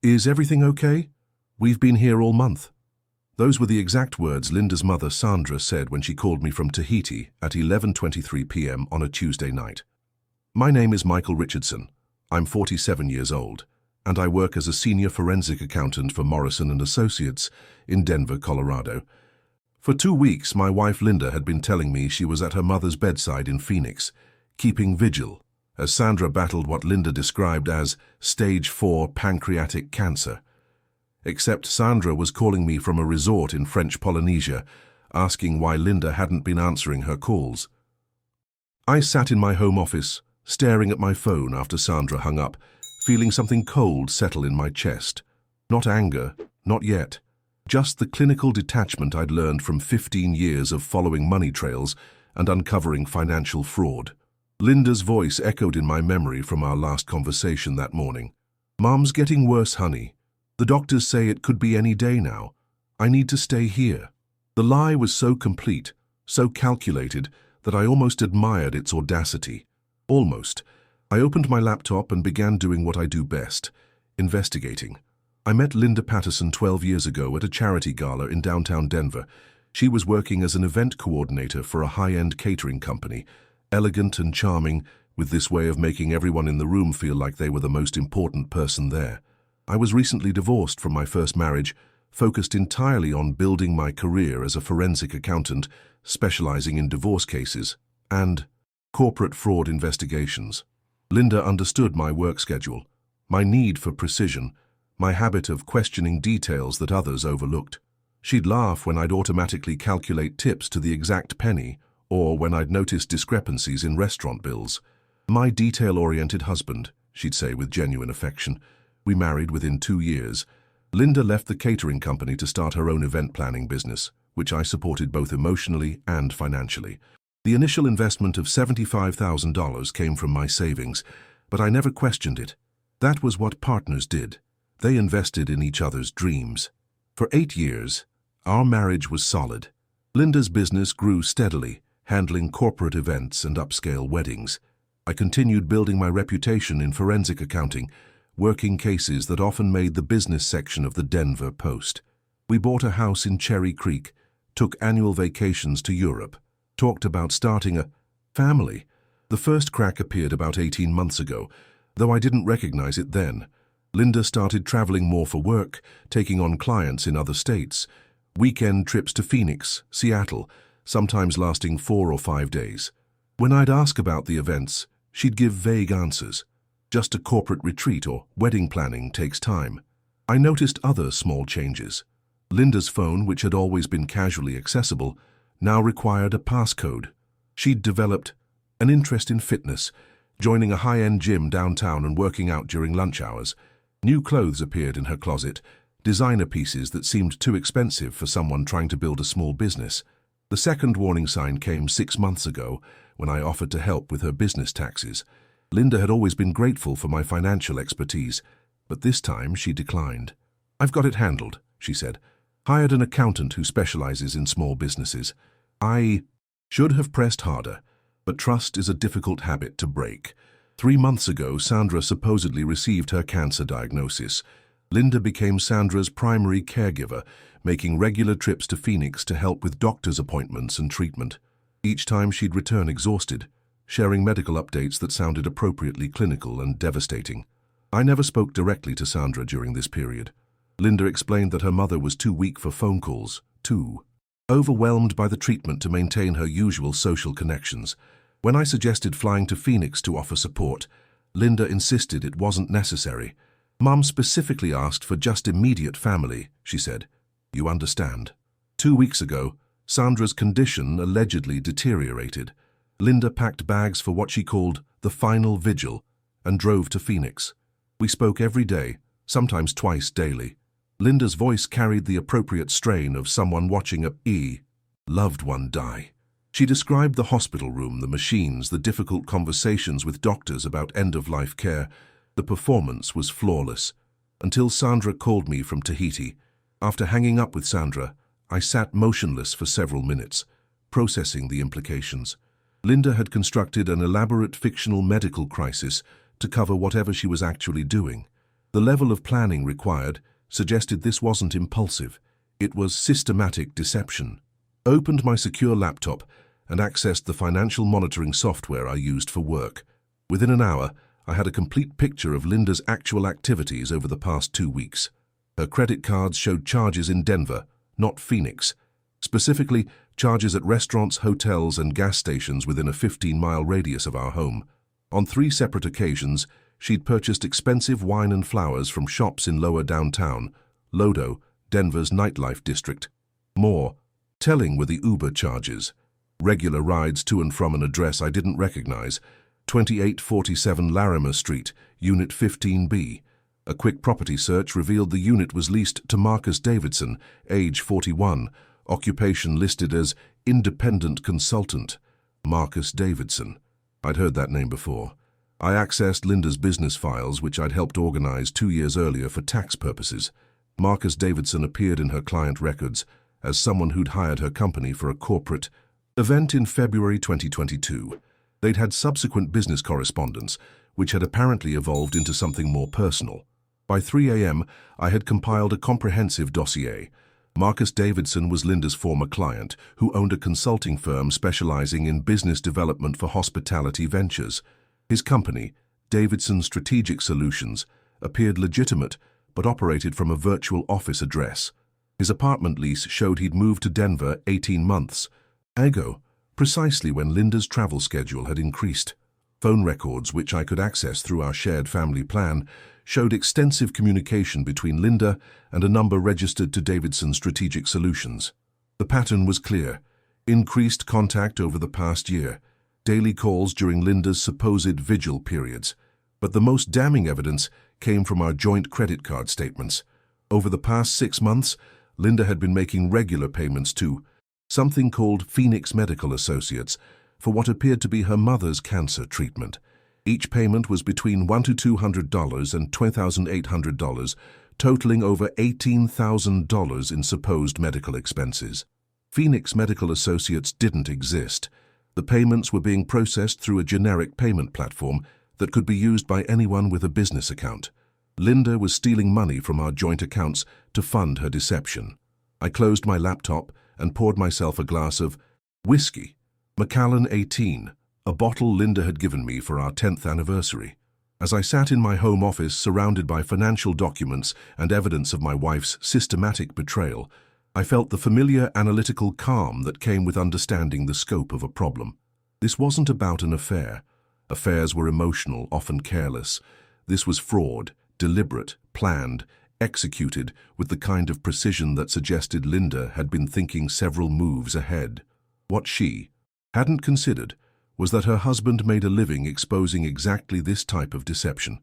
Is everything okay? We've been here all month. Those were the exact words Linda's mother Sandra said when she called me from Tahiti at 11:23 p.m. on a Tuesday night. My name is Michael Richardson. I'm 47 years old, and I work as a senior forensic accountant for Morrison & Associates in Denver, Colorado. For 2 weeks, my wife Linda had been telling me she was at her mother's bedside in Phoenix, keeping vigil, as Sandra battled what Linda described as stage 4 pancreatic cancer. Except Sandra was calling me from a resort in French Polynesia, asking why Linda hadn't been answering her calls. I sat in my home office, staring at my phone after Sandra hung up, feeling something cold settle in my chest. Not anger, not yet. Just the clinical detachment I'd learned from 15 years of following money trails and uncovering financial fraud. Linda's voice echoed in my memory from our last conversation that morning. "Mom's getting worse, honey. The doctors say it could be any day now. I need to stay here." The lie was so complete, so calculated, that I almost admired its audacity. Almost. I opened my laptop and began doing what I do best, investigating. I met Linda Patterson 12 years ago at a charity gala in downtown Denver. She was working as an event coordinator for a high-end catering company, elegant and charming, with this way of making everyone in the room feel like they were the most important person there. I was recently divorced from my first marriage, focused entirely on building my career as a forensic accountant, specializing in divorce cases and corporate fraud investigations. Linda understood my work schedule, my need for precision, my habit of questioning details that others overlooked. She'd laugh when I'd automatically calculate tips to the exact penny, or when I'd notice discrepancies in restaurant bills. "My detail-oriented husband," she'd say with genuine affection. We married within 2 years. Linda left the catering company to start her own event planning business, which I supported both emotionally and financially. The initial investment of $75,000 came from my savings, but I never questioned it. That was what partners did. They invested in each other's dreams. For 8 years, our marriage was solid. Linda's business grew steadily, handling corporate events and upscale weddings. I continued building my reputation in forensic accounting, working cases that often made the business section of the Denver Post. We bought a house in Cherry Creek, took annual vacations to Europe, talked about starting a family. The first crack appeared about 18 months ago, though I didn't recognize it then. Linda started traveling more for work, taking on clients in other states, weekend trips to Phoenix, Seattle, sometimes lasting 4 or 5 days. When I'd ask about the events, she'd give vague answers. Just a corporate retreat or wedding planning takes time. I noticed other small changes. Linda's phone, which had always been casually accessible, now required a passcode. She'd developed an interest in fitness, joining a high-end gym downtown and working out during lunch hours. New clothes appeared in her closet, designer pieces that seemed too expensive for someone trying to build a small business. The second warning sign came 6 months ago when I offered to help with her business taxes. Linda had always been grateful for my financial expertise, but this time she declined. "I've got it handled," she said. "Hired an accountant who specializes in small businesses." I should have pressed harder, but trust is a difficult habit to break. 3 months ago, Sandra supposedly received her cancer diagnosis. Linda became Sandra's primary caregiver, making regular trips to Phoenix to help with doctor's appointments and treatment. Each time she'd return exhausted, sharing medical updates that sounded appropriately clinical and devastating. I never spoke directly to Sandra during this period. Linda explained that her mother was too weak for phone calls, too overwhelmed by the treatment to maintain her usual social connections. When I suggested flying to Phoenix to offer support, Linda insisted it wasn't necessary. "Mom specifically asked for just immediate family," she said. "You understand." 2 weeks ago, Sandra's condition allegedly deteriorated. Linda packed bags for what she called the final vigil and drove to Phoenix. We spoke every day, sometimes twice daily. Linda's voice carried the appropriate strain of someone watching a loved one die. She described the hospital room, the machines, the difficult conversations with doctors about end-of-life care. The performance was flawless, until Sandra called me from Tahiti. After hanging up with Sandra, I sat motionless for several minutes, processing the implications. Linda had constructed an elaborate fictional medical crisis to cover whatever she was actually doing. The level of planning required suggested this wasn't impulsive. It was systematic deception. Opened my secure laptop and accessed the financial monitoring software I used for work. Within an hour, I had a complete picture of Linda's actual activities over the past 2 weeks. Her credit cards showed charges in Denver, not Phoenix. Specifically, charges at restaurants, hotels, and gas stations within a 15-mile radius of our home. On 3 separate occasions, she'd purchased expensive wine and flowers from shops in lower downtown, Lodo, Denver's nightlife district. More telling were the Uber charges. Regular rides to and from an address I didn't recognize, 2847 Larimer Street, Unit 15B. A quick property search revealed the unit was leased to Marcus Davidson, age 41, occupation listed as independent consultant. Marcus Davidson. I'd heard that name before. I accessed Linda's business files, which I'd helped organize 2 years earlier for tax purposes. Marcus Davidson appeared in her client records as someone who'd hired her company for a corporate event in February 2022. They'd had subsequent business correspondence, which had apparently evolved into something more personal. By 3 a.m., I had compiled a comprehensive dossier. Marcus Davidson was Linda's former client, who owned a consulting firm specializing in business development for hospitality ventures. His company, Davidson Strategic Solutions, appeared legitimate but operated from a virtual office address. His apartment lease showed he'd moved to Denver 18 months ago, precisely when Linda's travel schedule had increased. Phone records, which I could access through our shared family plan, showed extensive communication between Linda and a number registered to Davidson Strategic Solutions. The pattern was clear. Increased contact over the past year, daily calls during Linda's supposed vigil periods. But the most damning evidence came from our joint credit card statements. Over the past 6 months, Linda had been making regular payments to something called Phoenix Medical Associates for what appeared to be her mother's cancer treatment. Each payment was between $100 to $200 and $2,800, totaling over $18,000 in supposed medical expenses. Phoenix Medical Associates didn't exist. The payments were being processed through a generic payment platform that could be used by anyone with a business account. Linda was stealing money from our joint accounts to fund her deception. I closed my laptop and poured myself a glass of whiskey, Macallan 18, a bottle Linda had given me for our 10th anniversary. As I sat in my home office surrounded by financial documents and evidence of my wife's systematic betrayal, I felt the familiar analytical calm that came with understanding the scope of a problem. This wasn't about an affair. Affairs were emotional, often careless. This was fraud, deliberate, planned, executed with the kind of precision that suggested Linda had been thinking several moves ahead. What she hadn't considered was that her husband made a living exposing exactly this type of deception.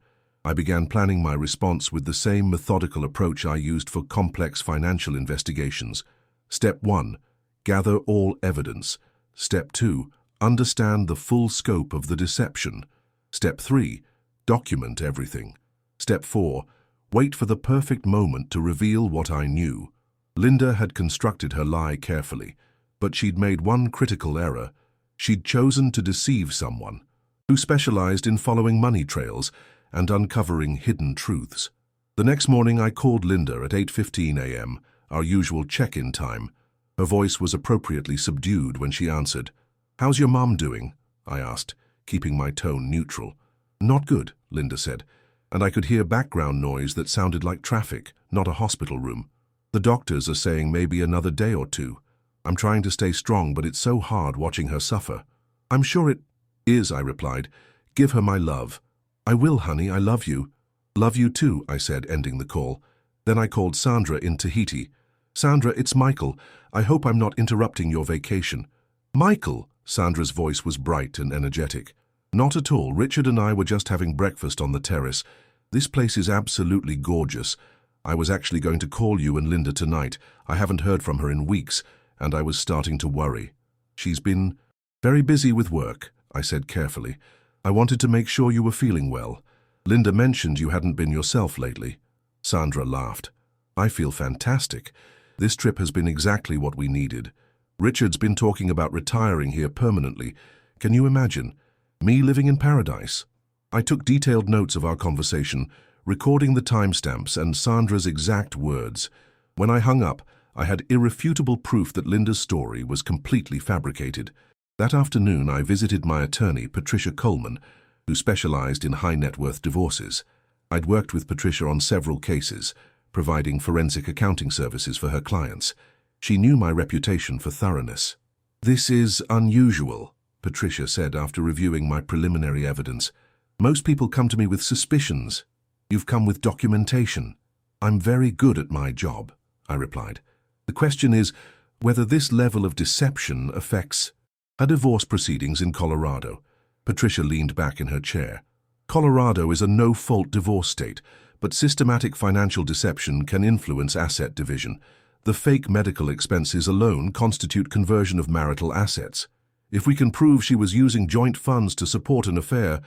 I began planning my response with the same methodical approach I used for complex financial investigations. Step 1. Gather all evidence. Step 2. Understand the full scope of the deception. Step 3. Document everything. Step 4. Wait for the perfect moment to reveal what I knew. Linda had constructed her lie carefully, but she'd made one critical error. She'd chosen to deceive someone who specialized in following money trails and uncovering hidden truths. The next morning I called Linda at 8:15 a.m., our usual check-in time. Her voice was appropriately subdued when she answered. "How's your mom doing?" I asked, keeping my tone neutral. "Not good," Linda said, and I could hear background noise that sounded like traffic, not a hospital room. "The doctors are saying maybe another day or 2. I'm trying to stay strong, but it's so hard watching her suffer." "I'm sure it is," I replied. "Give her my love." "I will, honey, I love you." "Love you too," I said, ending the call. Then I called Sandra in Tahiti. "Sandra, it's Michael. I hope I'm not interrupting your vacation." "Michael?" Sandra's voice was bright and energetic. "Not at all. Richard and I were just having breakfast on the terrace. This place is absolutely gorgeous. I was actually going to call you and Linda tonight. I haven't heard from her in weeks, and I was starting to worry." "She's been very busy with work," I said carefully. "I wanted to make sure you were feeling well. Linda mentioned you hadn't been yourself lately." Sandra laughed. "I feel fantastic. This trip has been exactly what we needed. Richard's been talking about retiring here permanently. Can you imagine? Me living in paradise?" I took detailed notes of our conversation, recording the timestamps and Sandra's exact words. When I hung up, I had irrefutable proof that Linda's story was completely fabricated. That afternoon, I visited my attorney, Patricia Coleman, who specialized in high-net-worth divorces. I'd worked with Patricia on several cases, providing forensic accounting services for her clients. She knew my reputation for thoroughness. "This is unusual," Patricia said after reviewing my preliminary evidence. "Most people come to me with suspicions. You've come with documentation." "I'm very good at my job," I replied. "The question is whether this level of deception affects her divorce proceedings in Colorado." Patricia leaned back in her chair. "Colorado is a no-fault divorce state, but systematic financial deception can influence asset division. The fake medical expenses alone constitute conversion of marital assets. If we can prove she was using joint funds to support an affair,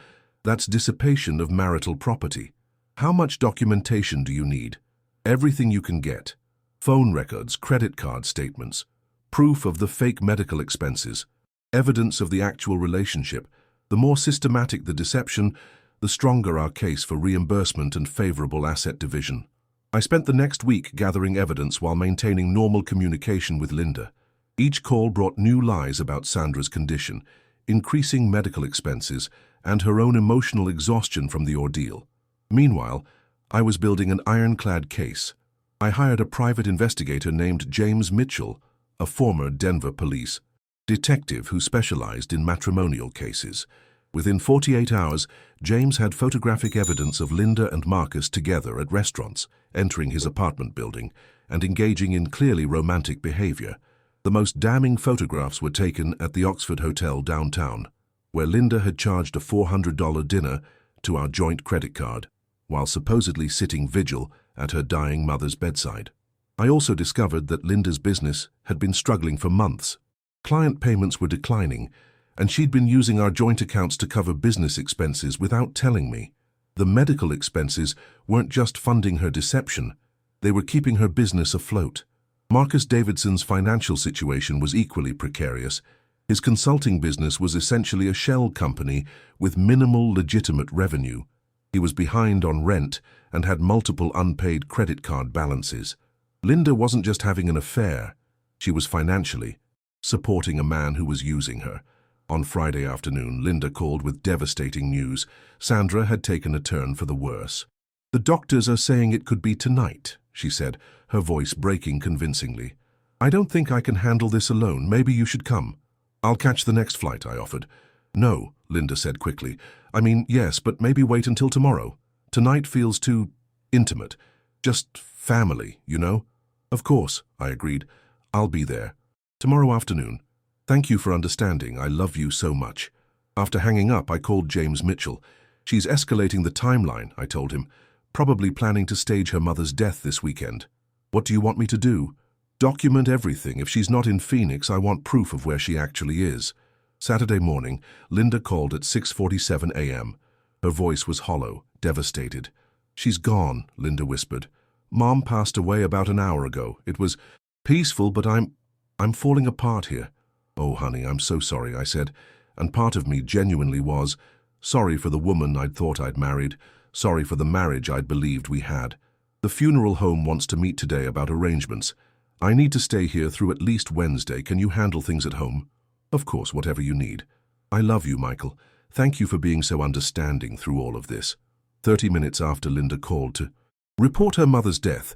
that's dissipation of marital property. How much documentation do you need?" "Everything you can get. Phone records, credit card statements, proof of the fake medical expenses, evidence of the actual relationship. The more systematic the deception, the stronger our case for reimbursement and favorable asset division." I spent the next week gathering evidence while maintaining normal communication with Linda. Each call brought new lies about Sandra's condition, increasing medical expenses, and her own emotional exhaustion from the ordeal. Meanwhile, I was building an ironclad case. I hired a private investigator named James Mitchell, a former Denver police detective who specialized in matrimonial cases. Within 48 hours, James had photographic evidence of Linda and Marcus together at restaurants, entering his apartment building, and engaging in clearly romantic behavior. The most damning photographs were taken at the Oxford Hotel downtown, where Linda had charged a $400 dinner to our joint credit card, while supposedly sitting vigil at her dying mother's bedside. I also discovered that Linda's business had been struggling for months. Client payments were declining, and she'd been using our joint accounts to cover business expenses without telling me. The medical expenses weren't just funding her deception, they were keeping her business afloat. Marcus Davidson's financial situation was equally precarious. His consulting business was essentially a shell company with minimal legitimate revenue. He was behind on rent and had multiple unpaid credit card balances. Linda wasn't just having an affair, she was financially supporting a man who was using her. On Friday afternoon, Linda called with devastating news. Sandra had taken a turn for the worse. "The doctors are saying it could be tonight," she said, her voice breaking convincingly. "I don't think I can handle this alone. Maybe you should come." "I'll catch the next flight," I offered. "No," Linda said quickly. "I mean, yes, but maybe wait until tomorrow. Tonight feels too intimate. Just family, you know?" "Of course," I agreed. "I'll be there. Tomorrow afternoon. Thank you for understanding. I love you so much." After hanging up, I called James Mitchell. "She's escalating the timeline," I told him, "probably planning to stage her mother's death this weekend." "What do you want me to do?" "Document everything. If she's not in Phoenix, I want proof of where she actually is." Saturday morning, Linda called at 6:47 a.m. Her voice was hollow, devastated. "She's gone," Linda whispered. "Mom passed away about an hour ago. It was peaceful, but I'm falling apart here." "Oh, honey, I'm so sorry," I said, and part of me genuinely was sorry for the woman I'd thought I'd married, sorry for the marriage I'd believed we had. "The funeral home wants to meet today about arrangements. I need to stay here through at least Wednesday. Can you handle things at home?" "Of course, whatever you need." "I love you, Michael. Thank you for being so understanding through all of this." 30 minutes after Linda called to report her mother's death,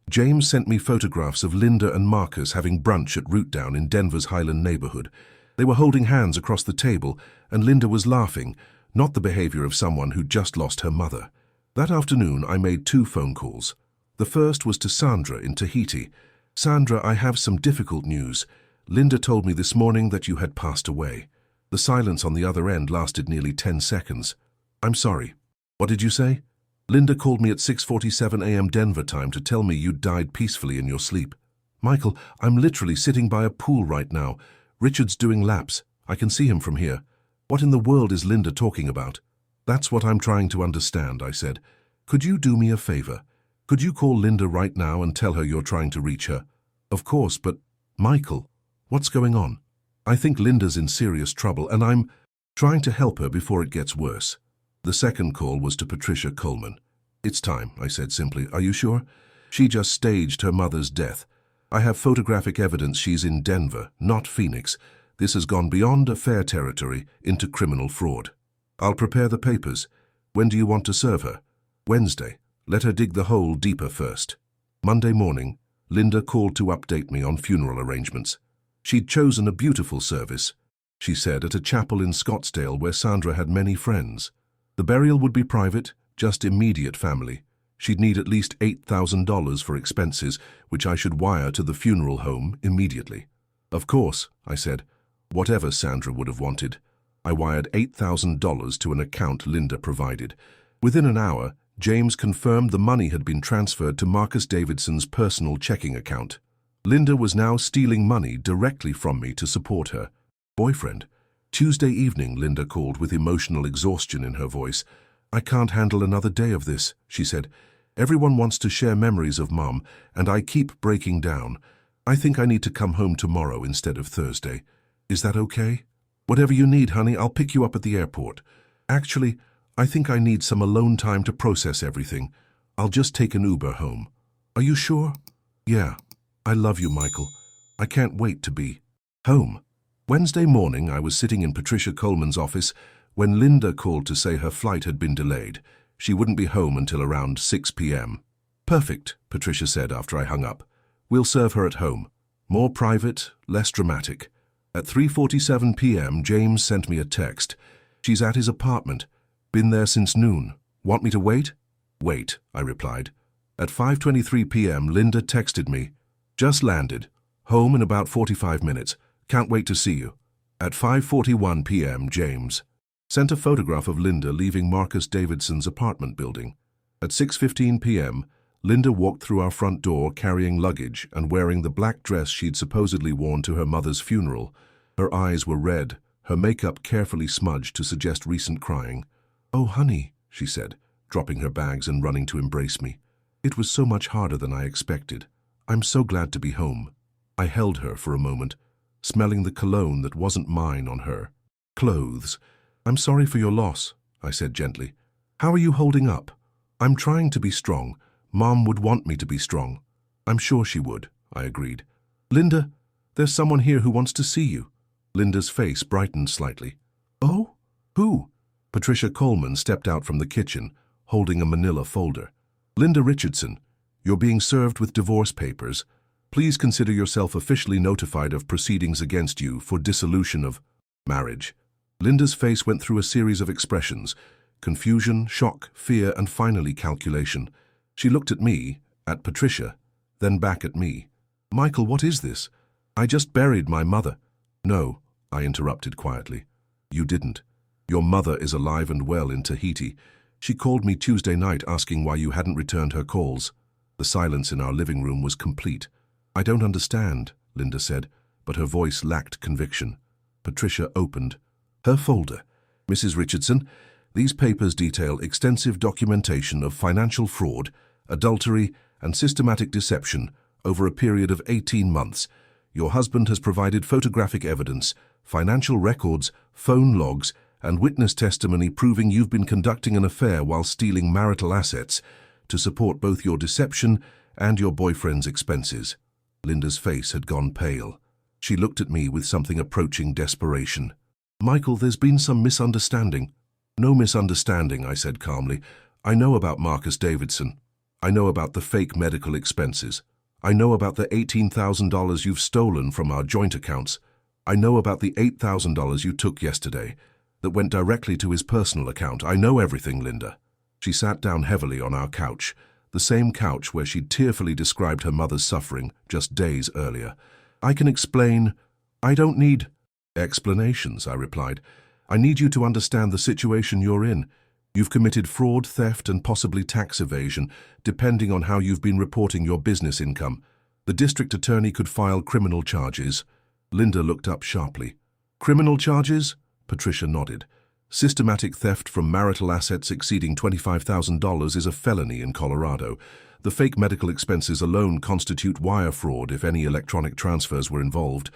James sent me photographs of Linda and Marcus having brunch at Root Down in Denver's Highland neighborhood. They were holding hands across the table, and Linda was laughing, not the behavior of someone who'd just lost her mother. That afternoon, I made 2 phone calls. The first was to Sandra in Tahiti. "Sandra, I have some difficult news. Linda told me this morning that you had passed away." The silence on the other end lasted nearly 10 seconds. "I'm sorry. What did you say?" "Linda called me at 6:47 a.m. Denver time to tell me you'd died peacefully in your sleep." "Michael, I'm literally sitting by a pool right now. Richard's doing laps. I can see him from here. What in the world is Linda talking about?" "That's what I'm trying to understand," I said. "Could you do me a favor? Could you call Linda right now and tell her you're trying to reach her?" "Of course, but Michael, what's going on?" "I think Linda's in serious trouble, and I'm trying to help her before it gets worse." The second call was to Patricia Coleman. It's time, I said simply. Are you sure? She just staged her mother's death. I have photographic evidence she's in Denver, not Phoenix. This has gone beyond affair territory into criminal fraud. I'll prepare the papers. When do you want to serve her? Wednesday. Let her dig the hole deeper first. Monday morning, Linda called to update me on funeral arrangements. She'd chosen a beautiful service, she said, at a chapel in Scottsdale where Sandra had many friends. The burial would be private, just immediate family. She'd need at least $8,000 for expenses, which I should wire to the funeral home immediately. Of course, I said, whatever Sandra would have wanted. I wired $8,000 to an account Linda provided. Within an hour, James confirmed the money had been transferred to Marcus Davidson's personal checking account. Linda was now stealing money directly from me to support her boyfriend. Tuesday evening, Linda called with emotional exhaustion in her voice. I can't handle another day of this, she said. Everyone wants to share memories of Mom, and I keep breaking down. I think I need to come home tomorrow instead of Thursday. Is that okay? Whatever you need, honey, I'll pick you up at the airport. Actually, I think I need some alone time to process everything. I'll just take an Uber home. Are you sure? Yeah. I love you, Michael. I can't wait to be home. Wednesday morning, I was sitting in Patricia Coleman's office when Linda called to say her flight had been delayed. She wouldn't be home until around 6 p.m. Perfect, Patricia said after I hung up. We'll serve her at home. More private, less dramatic. At 3:47 p.m., James sent me a text. She's at his apartment. Been there since noon. Want me to wait? Wait, I replied. At 5:23 p.m., Linda texted me. Just landed. Home in about 45 minutes. Can't wait to see you. At 5:41 p.m., James sent a photograph of Linda leaving Marcus Davidson's apartment building. At 6:15 p.m., Linda walked through our front door carrying luggage and wearing the black dress she'd supposedly worn to her mother's funeral. Her eyes were red, her makeup carefully smudged to suggest recent crying. Oh, honey, she said, dropping her bags and running to embrace me. It was so much harder than I expected. I'm so glad to be home. I held her for a moment, smelling the cologne that wasn't mine on her clothes. I'm sorry for your loss, I said gently. How are you holding up? I'm trying to be strong. Mom would want me to be strong. I'm sure she would, I agreed. Linda, there's someone here who wants to see you. Linda's face brightened slightly. Oh? Who? Patricia Coleman stepped out from the kitchen, holding a manila folder. Linda Richardson, you're being served with divorce papers. Please consider yourself officially notified of proceedings against you for dissolution of marriage. Linda's face went through a series of expressions: confusion, shock, fear, and finally calculation. She looked at me, at Patricia, then back at me. Michael, what is this? I just buried my mother. No, I interrupted quietly. You didn't. Your mother is alive and well in Tahiti. She called me Tuesday night asking why you hadn't returned her calls. The silence in our living room was complete. I don't understand, Linda said, but her voice lacked conviction. Patricia opened her folder. Mrs. Richardson, these papers detail extensive documentation of financial fraud, adultery, and systematic deception over a period of 18 months. Your husband has provided photographic evidence, financial records, phone logs, and witness testimony proving you've been conducting an affair while stealing marital assets to support both your deception and your boyfriend's expenses. Linda's face had gone pale. She looked at me with something approaching desperation. Michael, there's been some misunderstanding. No misunderstanding, I said calmly. I know about Marcus Davidson. I know about the fake medical expenses. I know about the $18,000 you've stolen from our joint accounts. I know about the $8,000 you took yesterday that went directly to his personal account. I know everything, Linda. She sat down heavily on our couch, the same couch where she'd tearfully described her mother's suffering just days earlier. I can explain. I don't need explanations, I replied. I need you to understand the situation you're in. You've committed fraud, theft, and possibly tax evasion, depending on how you've been reporting your business income. The district attorney could file criminal charges. Linda looked up sharply. Criminal charges? Patricia nodded. Systematic theft from marital assets exceeding $25,000 is a felony in Colorado. The fake medical expenses alone constitute wire fraud if any electronic transfers were involved.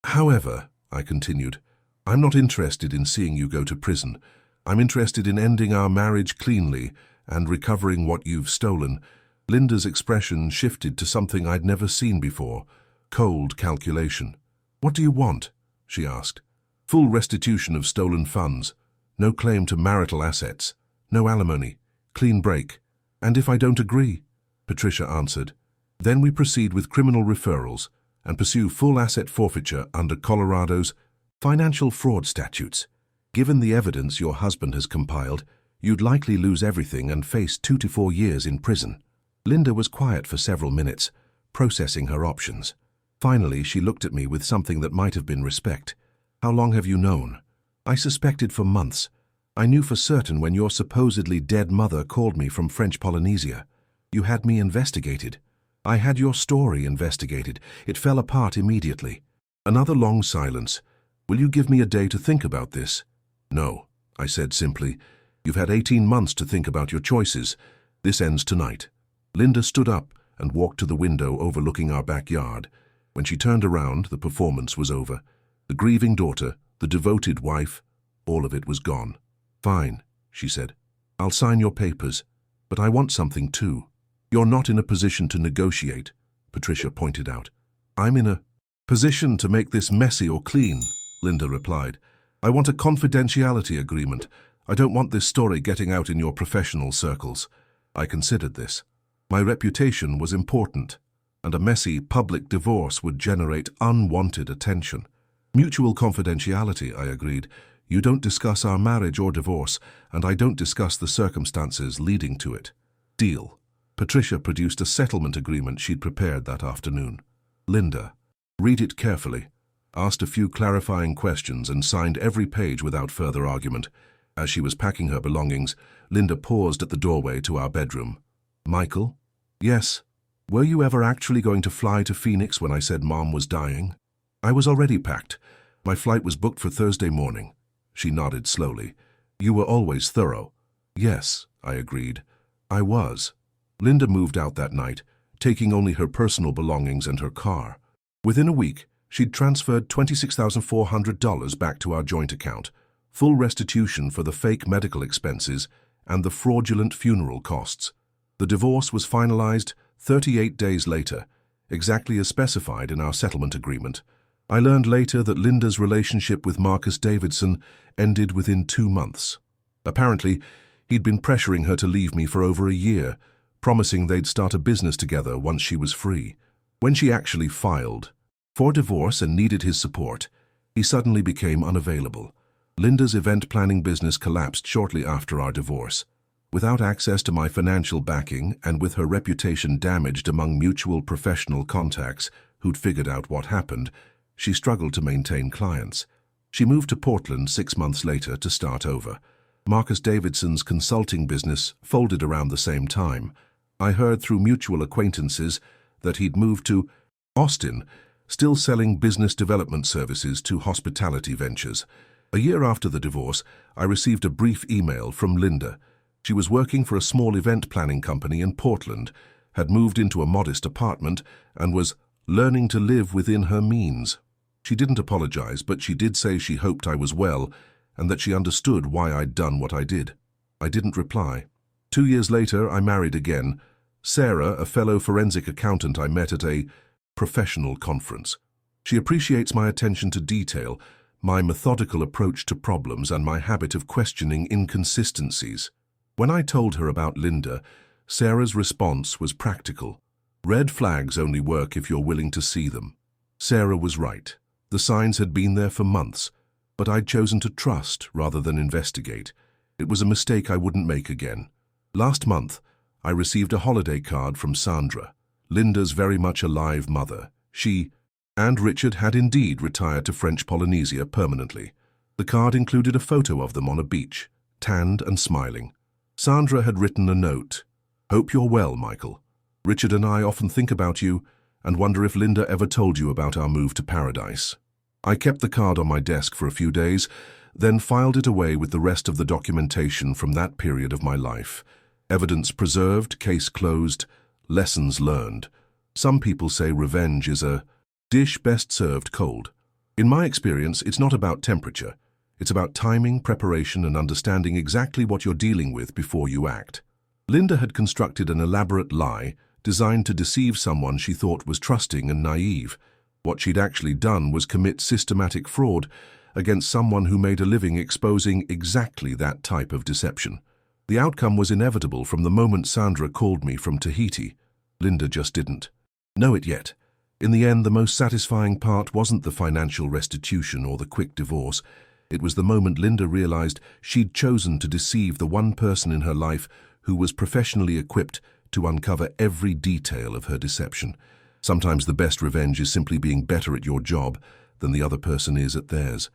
However, I continued, I'm not interested in seeing you go to prison. I'm interested in ending our marriage cleanly and recovering what you've stolen, Linda's expression shifted to something I'd never seen before, cold calculation. What do you want? She asked. Full restitution of stolen funds, no claim to marital assets, no alimony, clean break. And if I don't agree? Patricia answered. Then we proceed with criminal referrals and pursue full asset forfeiture under Colorado's financial fraud statutes. Given the evidence your husband has compiled, you'd likely lose everything and face 2 to 4 years in prison. Linda was quiet for several minutes, processing her options. Finally, she looked at me with something that might have been respect. How long have you known? I suspected for months. I knew for certain when your supposedly dead mother called me from French Polynesia. You had me investigated. I had your story investigated. It fell apart immediately. Another long silence. Will you give me a day to think about this? No, I said simply. You've had 18 months to think about your choices. This ends tonight. Linda stood up and walked to the window overlooking our backyard. When she turned around, the performance was over. The grieving daughter, the devoted wife, all of it was gone. Fine, she said. I'll sign your papers, but I want something too. You're not in a position to negotiate, Patricia pointed out. I'm in a position to make this messy or clean, Linda replied. I want a confidentiality agreement. I don't want this story getting out in your professional circles. I considered this. My reputation was important, and a messy public divorce would generate unwanted attention. Mutual confidentiality, I agreed. You don't discuss our marriage or divorce, and I don't discuss the circumstances leading to it. Deal. Patricia produced a settlement agreement she'd prepared that afternoon. Linda, read it carefully, asked a few clarifying questions and signed every page without further argument. As she was packing her belongings, Linda paused at the doorway to our bedroom. Michael? Yes. Were you ever actually going to fly to Phoenix when I said Mom was dying? I was already packed. My flight was booked for Thursday morning. She nodded slowly. You were always thorough. Yes, I agreed. I was. Linda moved out that night, taking only her personal belongings and her car. Within a week, she'd transferred $26,400 back to our joint account, full restitution for the fake medical expenses and the fraudulent funeral costs. The divorce was finalized 38 days later, exactly as specified in our settlement agreement. I learned later that Linda's relationship with Marcus Davidson ended within 2 months. Apparently, he'd been pressuring her to leave me for over a year, promising they'd start a business together once she was free. When she actually filed for divorce and needed his support, he suddenly became unavailable. Linda's event planning business collapsed shortly after our divorce. Without access to my financial backing and with her reputation damaged among mutual professional contacts who'd figured out what happened, she struggled to maintain clients. She moved to Portland 6 months later to start over. Marcus Davidson's consulting business folded around the same time. I heard through mutual acquaintances that he'd moved to Austin, still selling business development services to hospitality ventures. A year after the divorce, I received a brief email from Linda. She was working for a small event planning company in Portland, had moved into a modest apartment, and was learning to live within her means. She didn't apologize, but she did say she hoped I was well and that she understood why I'd done what I did. I didn't reply. 2 years later, I married again. Sarah, a fellow forensic accountant I met at a professional conference. She appreciates my attention to detail, my methodical approach to problems, and my habit of questioning inconsistencies. When I told her about Linda, Sarah's response was practical. Red flags only work if you're willing to see them. Sarah was right. The signs had been there for months, but I'd chosen to trust rather than investigate. It was a mistake I wouldn't make again. Last month, I received a holiday card from Sandra, Linda's very much alive mother. She and Richard had indeed retired to French Polynesia permanently. The card included a photo of them on a beach, tanned and smiling. Sandra had written a note. Hope you're well, Michael. Richard and I often think about you and wonder if Linda ever told you about our move to paradise. I kept the card on my desk for a few days, then filed it away with the rest of the documentation from that period of my life. Evidence preserved, case closed, lessons learned. Some people say revenge is a dish best served cold. In my experience, it's not about temperature. It's about timing, preparation, and understanding exactly what you're dealing with before you act. Linda had constructed an elaborate lie designed to deceive someone she thought was trusting and naive. What she'd actually done was commit systematic fraud against someone who made a living exposing exactly that type of deception. The outcome was inevitable from the moment Sandra called me from Tahiti. Linda just didn't know it yet. In the end, the most satisfying part wasn't the financial restitution or the quick divorce. It was the moment Linda realized she'd chosen to deceive the one person in her life who was professionally equipped to uncover every detail of her deception. Sometimes the best revenge is simply being better at your job than the other person is at theirs.